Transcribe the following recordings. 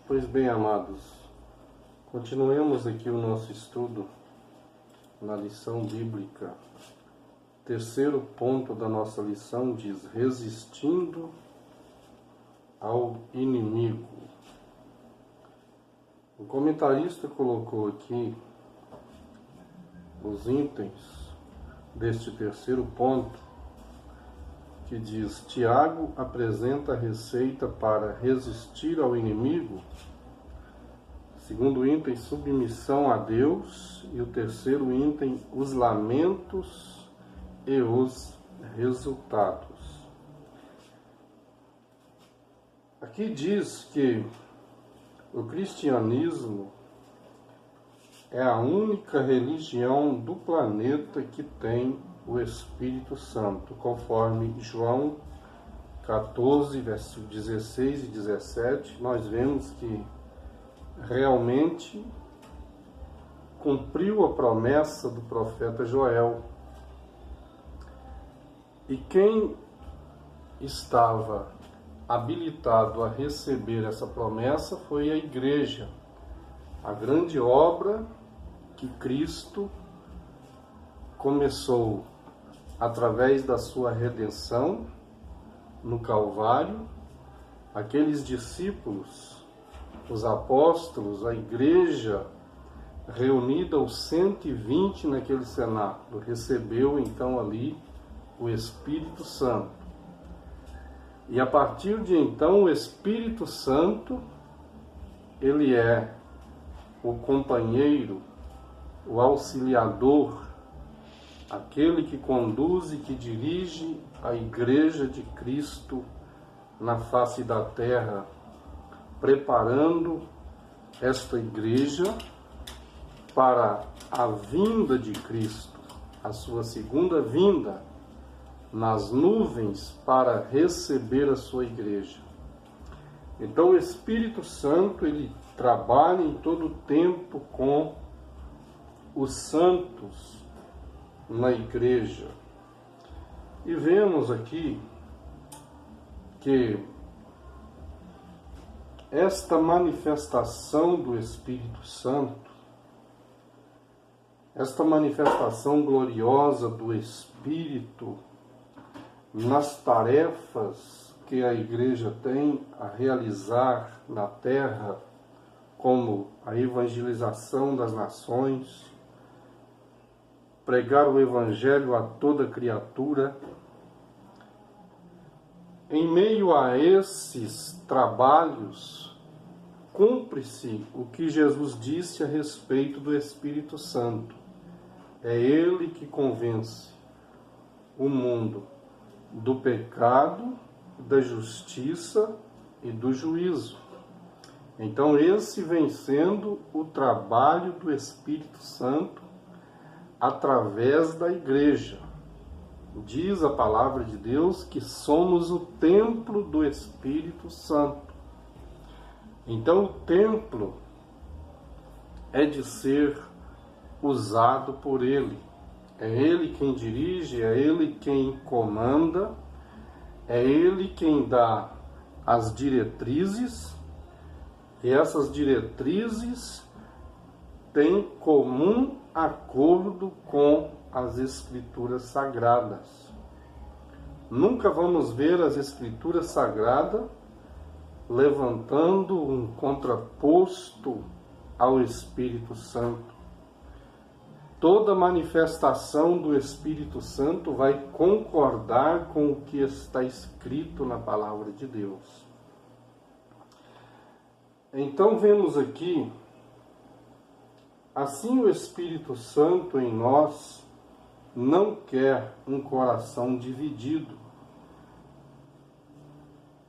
Pois bem, amados, continuemos aqui o nosso estudo na lição bíblica. Terceiro ponto da nossa lição diz: resistindo ao inimigo. O comentarista colocou aqui os itens deste terceiro ponto, que diz: Tiago apresenta a receita para resistir ao inimigo. Segundo item, submissão a Deus. E o terceiro item, os lamentos e os resultados. Aqui diz que o cristianismo é a única religião do planeta que tem o Espírito Santo, conforme João 14, versículos 16 e 17, nós vemos que realmente cumpriu a promessa do profeta Joel. E quem estava habilitado a receber essa promessa foi a igreja, a grande obra que Cristo começou através da sua redenção no Calvário. Aqueles discípulos, os apóstolos, a igreja reunida, os 120 naquele cenáculo, recebeu então ali o Espírito Santo. E a partir de então o Espírito Santo, ele é o companheiro, o auxiliador, aquele que conduz e que dirige a igreja de Cristo na face da terra, preparando esta igreja para a vinda de Cristo, a sua segunda vinda, nas nuvens para receber a sua igreja. Então o Espírito Santo, ele trabalha em todo o tempo com os santos na igreja. E vemos aqui que esta manifestação do Espírito Santo, esta manifestação gloriosa do Espírito nas tarefas que a igreja tem a realizar na terra, como a evangelização das nações, pregar o Evangelho a toda criatura. Em meio a esses trabalhos, cumpre-se o que Jesus disse a respeito do Espírito Santo. É Ele que convence o mundo do pecado, da justiça e do juízo. Então esse vem sendo o trabalho do Espírito Santo através da igreja. Diz a palavra de Deus que somos o templo do Espírito Santo. Então o templo é de ser usado por Ele. É Ele quem dirige, é Ele quem comanda, é Ele quem dá as diretrizes, e essas diretrizes têm comum acordo com as Escrituras Sagradas. Nunca vamos ver as Escrituras Sagradas levantando um contraposto ao Espírito Santo. Toda manifestação do Espírito Santo vai concordar com o que está escrito na palavra de Deus. Então vemos aqui, assim o Espírito Santo em nós não quer um coração dividido.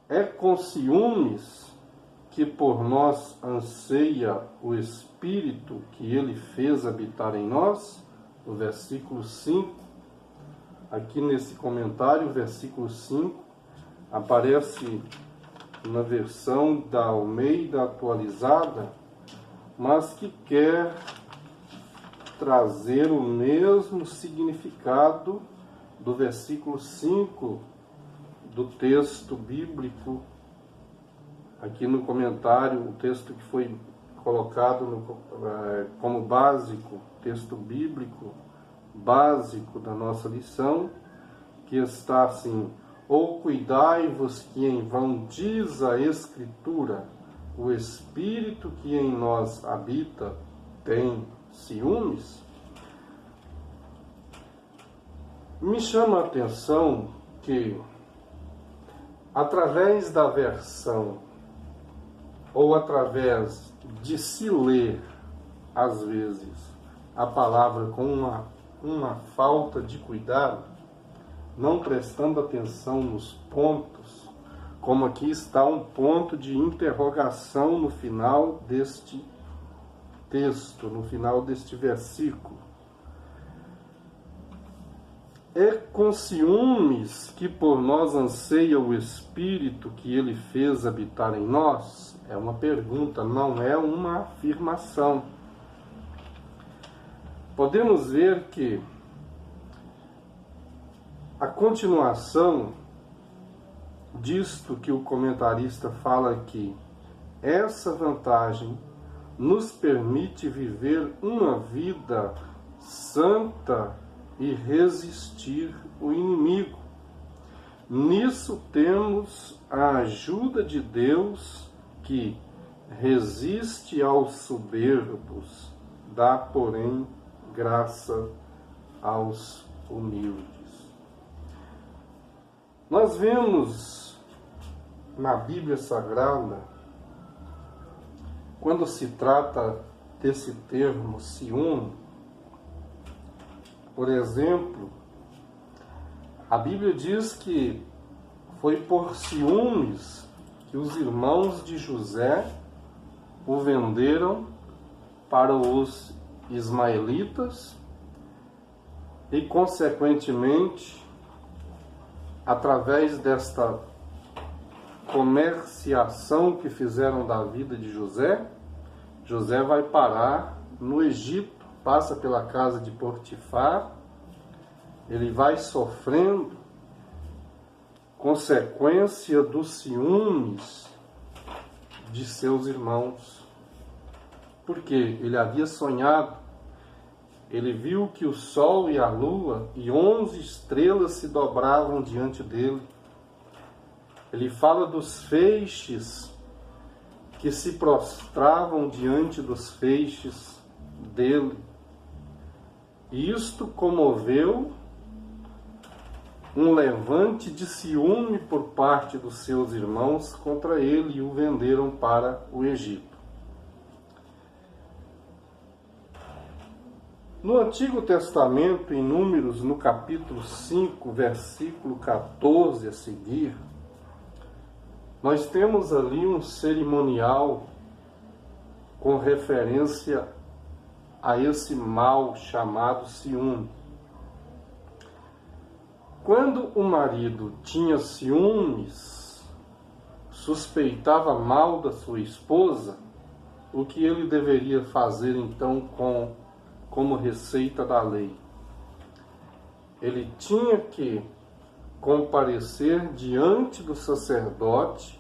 É com ciúmes que por nós anseia o Espírito que Ele fez habitar em nós, no versículo 5, aqui nesse comentário, versículo 5, aparece na versão da Almeida atualizada, mas que quer trazer o mesmo significado do versículo 5 do texto bíblico Aqui no comentário, o texto que foi colocado como básico, texto bíblico básico da nossa lição, que está assim: ou cuidai-vos que em vão diz a Escritura, o Espírito que em nós habita tem ciúmes? Me chama a atenção que, através da versão, ou através de se ler, às vezes, a palavra com uma falta de cuidado, não prestando atenção nos pontos, como aqui está um ponto de interrogação no final deste texto, no final deste versículo. É com ciúmes que por nós anseia o Espírito que Ele fez habitar em nós? É uma pergunta, não é uma afirmação. Podemos ver que a continuação disto que o comentarista fala aqui, essa vantagem nos permite viver uma vida santa e resistir o inimigo. Nisso temos a ajuda de Deus, que resiste aos soberbos, dá, porém, graça aos humildes. Nós vemos na Bíblia Sagrada, quando se trata desse termo ciúme, por exemplo, a Bíblia diz que foi por ciúmes que os irmãos de José o venderam para os ismaelitas e, consequentemente, através desta comerciação que fizeram da vida de José, José vai parar no Egito, passa pela casa de Potifar, ele vai sofrendo consequência dos ciúmes de seus irmãos, porque ele havia sonhado, ele viu que o sol e a lua e 11 estrelas se dobravam diante dele. Ele fala dos feixes que se prostravam diante dos feixes dele. E isto comoveu um levante de ciúme por parte dos seus irmãos contra ele e o venderam para o Egito. No Antigo Testamento, em Números, no capítulo 5, versículo 14 a seguir, nós temos ali um cerimonial com referência a esse mal chamado ciúme. Quando o marido tinha ciúmes, suspeitava mal da sua esposa, o que ele deveria fazer então como receita da lei? Ele tinha que comparecer diante do sacerdote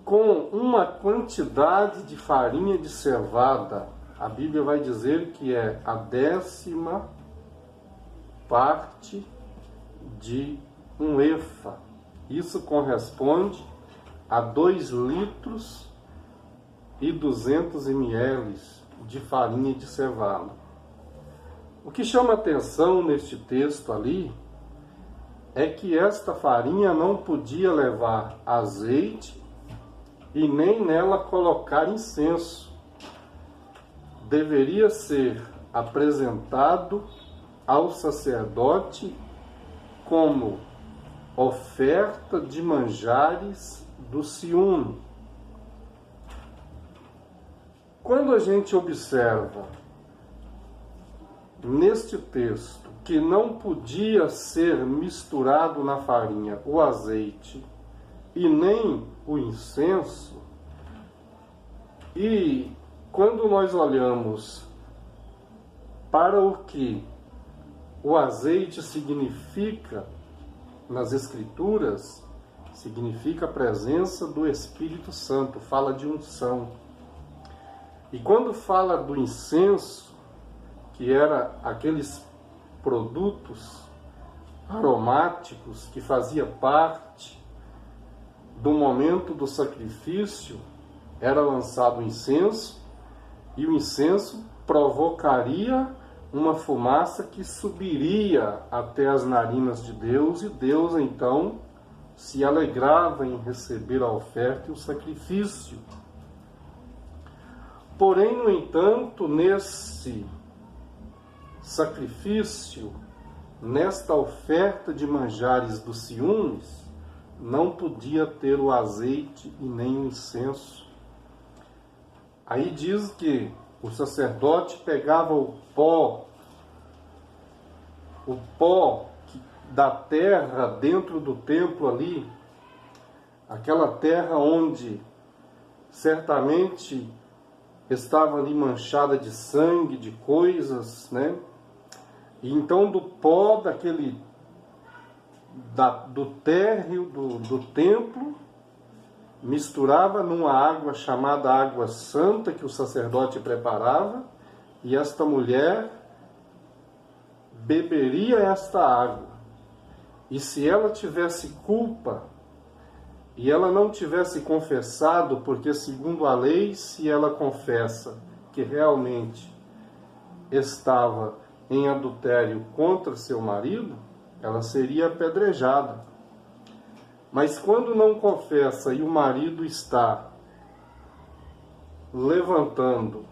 com uma quantidade de farinha de cevada. A Bíblia vai dizer que é a 10ª parte de um efa. Isso corresponde a 2 litros e 200 ml de farinha de cevada. O que chama atenção neste texto ali é que esta farinha não podia levar azeite e nem nela colocar incenso. Deveria ser apresentado ao sacerdote como oferta de manjares do ciúme. Quando a gente observa neste texto que não podia ser misturado na farinha o azeite e nem o incenso, e quando nós olhamos para o que o azeite significa nas Escrituras, significa a presença do Espírito Santo, fala de unção. E quando fala do incenso, que era aqueles produtos aromáticos que fazia parte do momento do sacrifício, era lançado o incenso, e o incenso provocaria uma fumaça que subiria até as narinas de Deus, e Deus então se alegrava em receber a oferta e o sacrifício. Porém, no entanto, nesse sacrifício, nesta oferta de manjares dos ciúmes, não podia ter o azeite e nem o incenso. Aí diz que o sacerdote pegava o pó da terra dentro do templo ali, aquela terra onde certamente estava ali manchada de sangue, de coisas, né? E então do pó do térreo do templo, misturava numa água chamada água santa que o sacerdote preparava, e esta mulher beberia esta água. E se ela tivesse culpa, e ela não tivesse confessado, porque segundo a lei, se ela confessa que realmente estava em adultério contra seu marido, ela seria apedrejada. Mas quando não confessa e o marido está levantando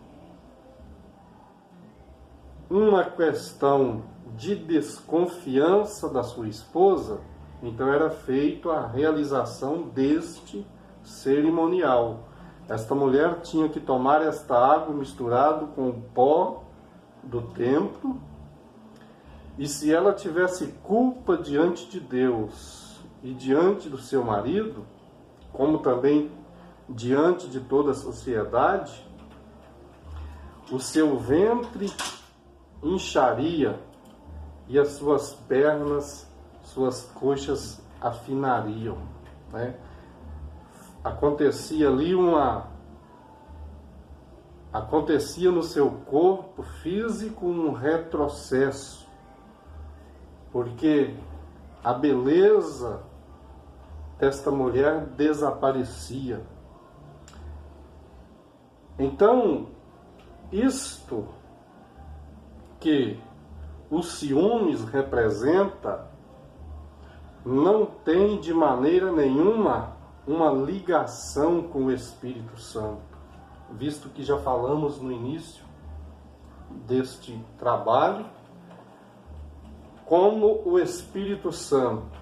uma questão de desconfiança da sua esposa, então era feita a realização deste cerimonial. Esta mulher tinha que tomar esta água misturada com o pó do templo, e se ela tivesse culpa diante de Deus e diante do seu marido, como também diante de toda a sociedade, o seu ventre incharia e as suas pernas, suas coxas afinariam, né? Acontecia no seu corpo físico um retrocesso, porque a beleza desta mulher desaparecia. Então, isto que os ciúmes representa não tem de maneira nenhuma uma ligação com o Espírito Santo, visto que já falamos no início deste trabalho, como o Espírito Santo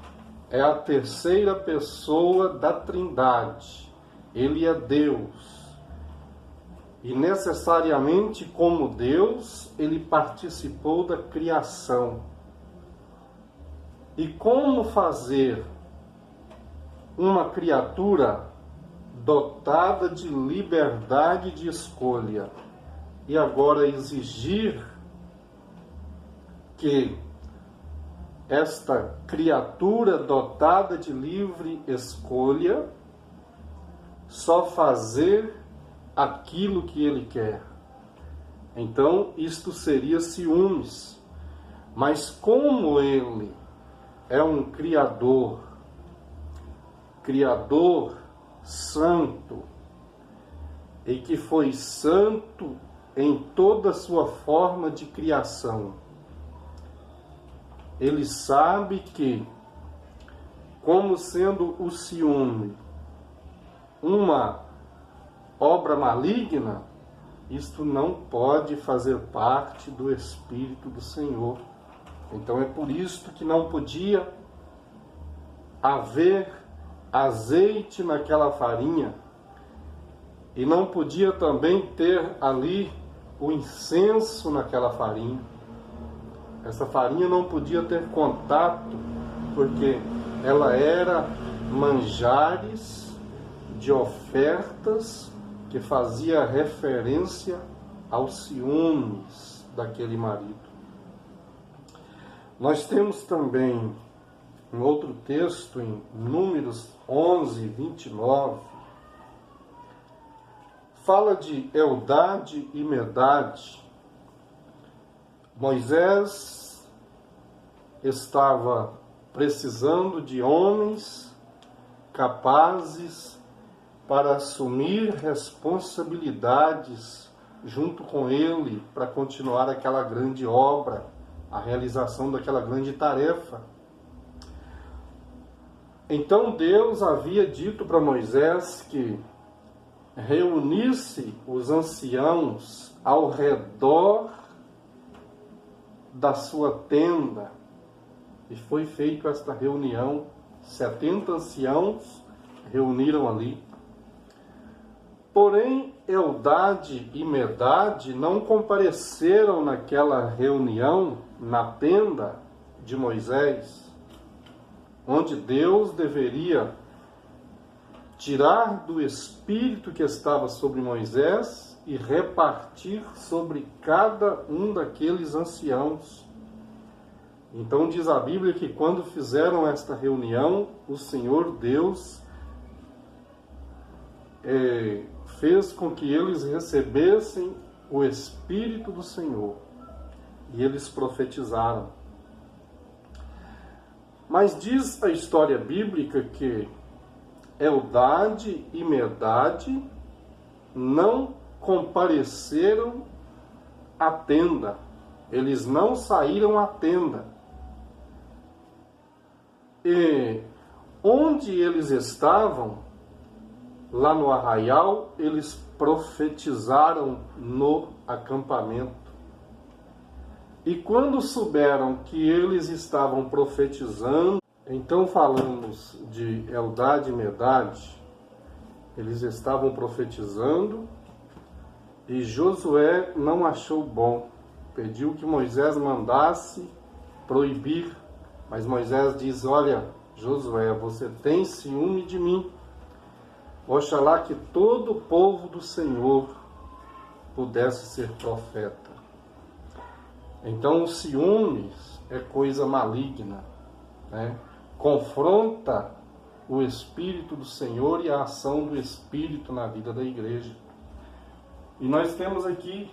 é a terceira pessoa da Trindade, ele é Deus. E necessariamente, como Deus, ele participou da criação. E como fazer uma criatura dotada de liberdade de escolha e agora exigir que esta criatura dotada de livre escolha só fazer aquilo que ele quer? Então, isto seria ciúmes. Mas como ele é um Criador santo, e que foi santo em toda a sua forma de criação, ele sabe que, como sendo o ciúme uma obra maligna, isto não pode fazer parte do Espírito do Senhor. Então é por isso que não podia haver azeite naquela farinha, e não podia também ter ali o incenso naquela farinha. Essa farinha não podia ter contato, porque ela era manjares de ofertas que fazia referência aos ciúmes daquele marido. Nós temos também um outro texto em Números 11, 29, fala de Eldade e Medade. Moisés estava precisando de homens capazes para assumir responsabilidades junto com ele para continuar aquela grande obra, a realização daquela grande tarefa. Então Deus havia dito para Moisés que reunisse os anciãos ao redor da sua tenda. E foi feita esta reunião. 70 anciãos reuniram ali. Porém, Eldade e Medade não compareceram naquela reunião na tenda de Moisés, onde Deus deveria tirar do espírito que estava sobre Moisés e repartir sobre cada um daqueles anciãos. Então diz a Bíblia que quando fizeram esta reunião, o Senhor Deus fez com que eles recebessem o Espírito do Senhor e eles profetizaram. Mas diz a história bíblica que Eldade e Medade não compareceram à tenda. Eles não saíram à tenda. E onde eles estavam, lá no arraial, eles profetizaram no acampamento. E quando souberam que eles estavam profetizando, então falamos de Eldade e Medade, eles estavam profetizando e Josué não achou bom, pediu que Moisés mandasse proibir, mas Moisés diz: olha, Josué, você tem ciúme de mim, oxalá que todo o povo do Senhor pudesse ser profeta. Então o ciúmes é coisa maligna, né? Confronta o Espírito do Senhor e a ação do Espírito na vida da igreja. E nós temos aqui,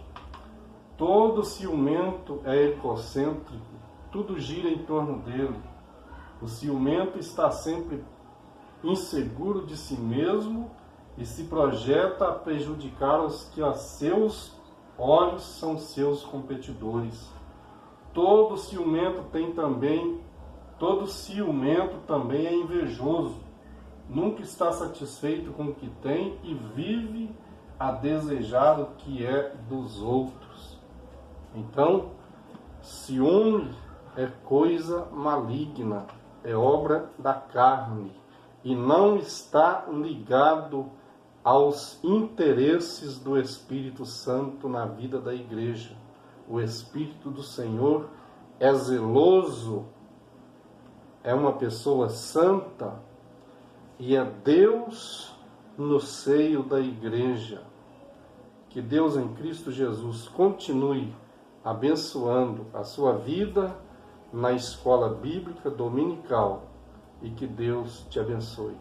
todo ciumento é egocêntrico, tudo gira em torno dele. O ciumento está sempre inseguro de si mesmo e se projeta a prejudicar os que a seus olhos são seus competidores. Todo ciumento também é invejoso, nunca está satisfeito com o que tem e vive a desejar o que é dos outros. Então, ciúme é coisa maligna, é obra da carne e não está ligado aos interesses do Espírito Santo na vida da igreja. O Espírito do Senhor é zeloso, é uma pessoa santa e é Deus no seio da igreja. Que Deus em Cristo Jesus continue abençoando a sua vida na escola bíblica dominical e que Deus te abençoe.